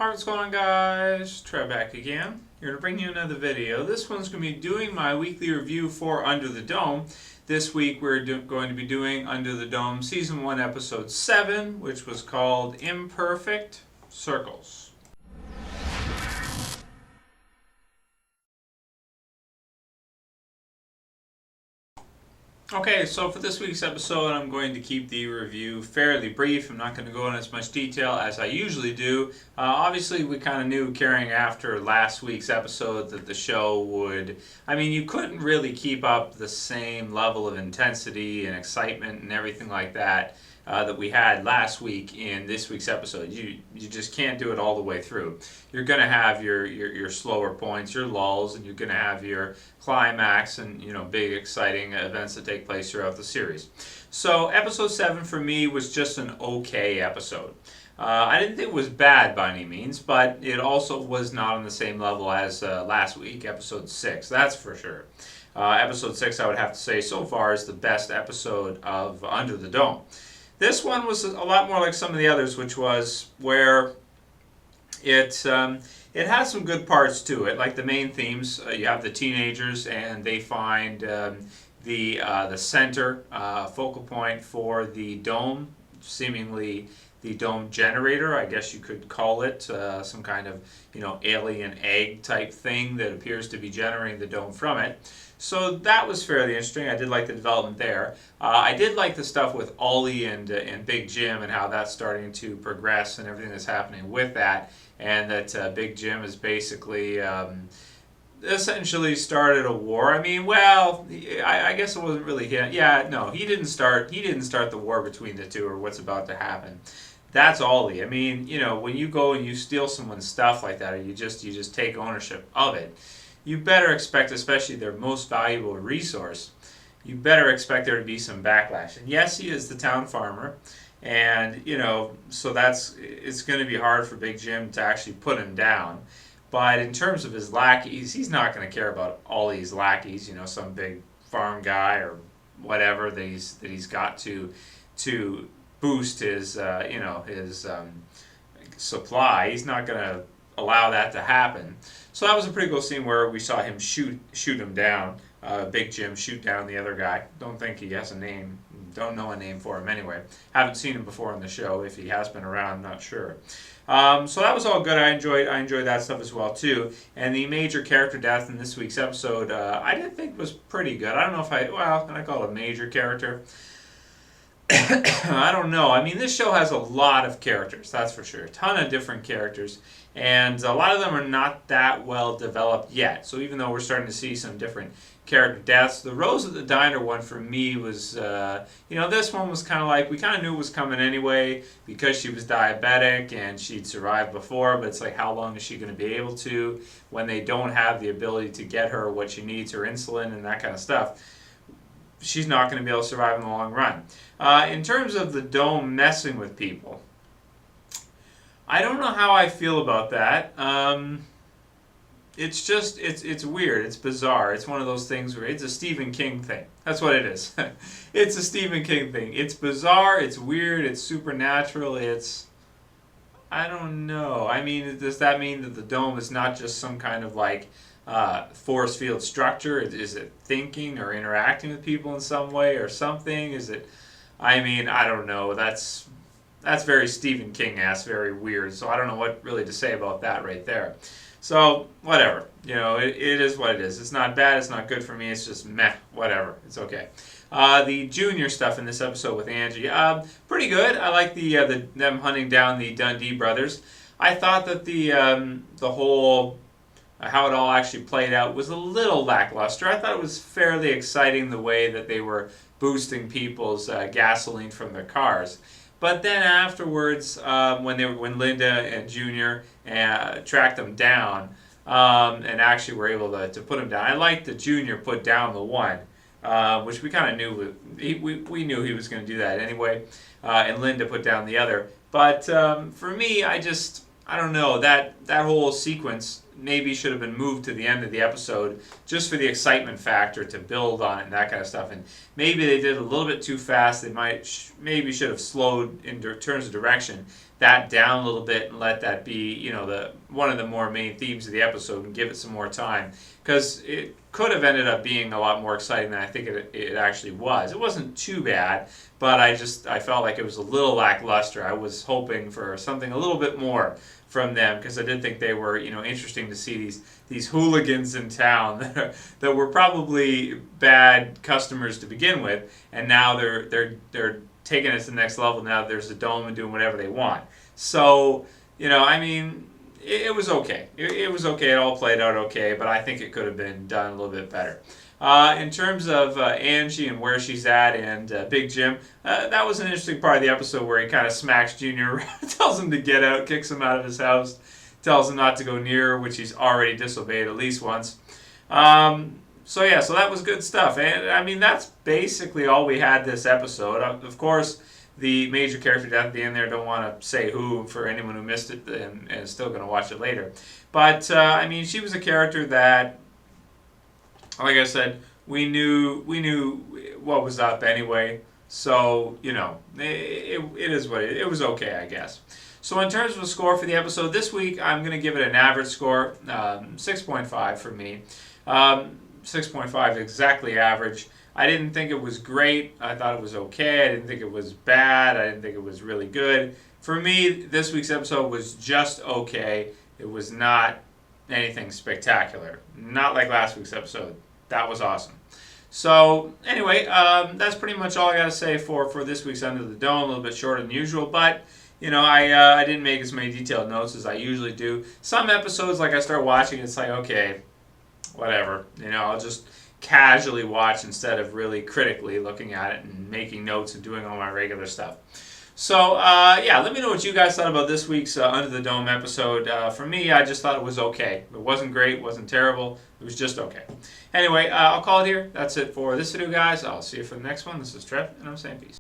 Alright, what's going on, guys? Trev back again. Here to bring you another video. This one's going to be doing my weekly review for Under the Dome. This week we're going to be doing Under the Dome Season 1, Episode 7, which was called Imperfect Circles. Okay, so for this week's episode, I'm going to keep the review fairly brief. I'm not going to go into as much detail as I usually do. Obviously, we kind of knew carrying after last week's episode that the show would... you couldn't really keep up the same level of intensity and excitement and everything like that that we had last week in this week's episode. You just can't do it all the way through. You're going to have your slower points, your lulls, and you're going to have your climax and big exciting events that take place throughout the series. So episode 7 for me was just an okay episode. I didn't think it was bad by any means, but it also was not on the same level as last week, episode 6, that's for sure. Episode 6, I would have to say, so far is the best episode of Under the Dome. This one was a lot more like some of the others, which was where it has some good parts to it, like the main themes. You have the teenagers, and they find the center focal point for the dome, seemingly the dome generator, I guess you could call it, some kind of alien egg type thing that appears to be generating the dome from it. So that was fairly interesting. I did like the development there. I did like the stuff with Ollie and Big Jim and how that's starting to progress and everything that's happening with that, and that Big Jim is basically essentially started a war. I guess it wasn't really him. Yeah, no, he didn't start the war between the two or what's about to happen. That's Ollie. When you go and you steal someone's stuff like that, or you just take ownership of it, you better expect, especially their most valuable resource, you better expect there to be some backlash. And yes, he is the town farmer, and so it's going to be hard for Big Jim to actually put him down. But in terms of his lackeys, he's not going to care about all these lackeys, some big farm guy or whatever that he's got to boost his his supply. He's not going to allow that to happen. So that was a pretty cool scene where we saw him shoot him down. Big Jim shoot down the other guy. Don't think he has a name. Don't know a name for him anyway. Haven't seen him before on the show. If he has been around, not sure. So that was all good. I enjoyed that stuff as well too. And the major character death in this week's episode, I did think was pretty good. I don't know if can I call it a major character? I don't know. This show has a lot of characters, that's for sure. A ton of different characters, and a lot of them are not that well developed yet. So even though we're starting to see some different character deaths, the Rose at the Diner one for me was, this one was kind of like, we kind of knew it was coming anyway because she was diabetic and she'd survived before, but it's like, how long is she going to be able to when they don't have the ability to get her what she needs, her insulin and that kind of stuff? She's not going to be able to survive in the long run. In terms of the dome messing with people, I don't know how I feel about that. It's just, it's weird. It's bizarre. It's one of those things where it's a Stephen King thing. That's what it is. It's a Stephen King thing. It's bizarre. It's weird. It's supernatural. I don't know. Does that mean that the dome is not just some kind of like force field structure? Is it thinking or interacting with people in some way or something? I don't know. That's very Stephen King-esque, very weird. So I don't know what really to say about that right there. So whatever. It is what it is. It's not bad. It's not good for me. It's just meh. Whatever. It's okay. The junior stuff in this episode with Angie, pretty good. I like them hunting down the Dundee brothers. I thought that the whole how it all actually played out was a little lackluster. I thought it was fairly exciting the way that they were boosting people's gasoline from their cars. But then afterwards, when Linda and Junior tracked them down and actually were able to put them down, I liked that Junior put down the one, which we kind of knew. We knew he was going to do that anyway, and Linda put down the other. But for me, I don't know, that whole sequence maybe should have been moved to the end of the episode just for the excitement factor to build on it and that kind of stuff. And maybe they did a little bit too fast. They maybe should have slowed in terms of direction. that down a little bit and let that be, the one of the more main themes of the episode and give it some more time, because it could have ended up being a lot more exciting than I think it actually was. It wasn't too bad, but I felt like it was a little lackluster. I was hoping for something a little bit more from them, because I did think they were, interesting to see these hooligans in town that were probably bad customers to begin with, and now they're taking it to the next level. Now there's a dome and doing whatever they want. So, it was okay. It was okay. It all played out okay, but I think it could have been done a little bit better. In terms of Angie and where she's at, and Big Jim, that was an interesting part of the episode where he kind of smacks Junior around, tells him to get out, kicks him out of his house, tells him not to go near her, which he's already disobeyed at least once. So that was good stuff. And that's basically all we had this episode. Of course, the major character death at the end there, don't want to say who for anyone who missed it and is still going to watch it later. But, she was a character that, like I said, we knew what was up anyway. So, it is what it was okay, I guess. So in terms of a score for the episode this week, I'm going to give it an average score, 6.5 for me. 6.5 exactly average. I didn't think it was great. I thought it was okay. I didn't think it was bad. I didn't think it was really good. For me, this week's episode was just okay. It was not anything spectacular. Not like last week's episode. That was awesome. So anyway, that's pretty much all I got to say for this week's Under the Dome. A little bit shorter than usual, but I didn't make as many detailed notes as I usually do. Some episodes, like I start watching, it's like, okay, whatever. I'll just casually watch instead of really critically looking at it and making notes and doing all my regular stuff. So, let me know what you guys thought about this week's Under the Dome episode. For me, I just thought it was okay. It wasn't great, it wasn't terrible, it was just okay. Anyway, I'll call it here. That's it for this video, guys. I'll see you for the next one. This is Trev, and I'm saying peace.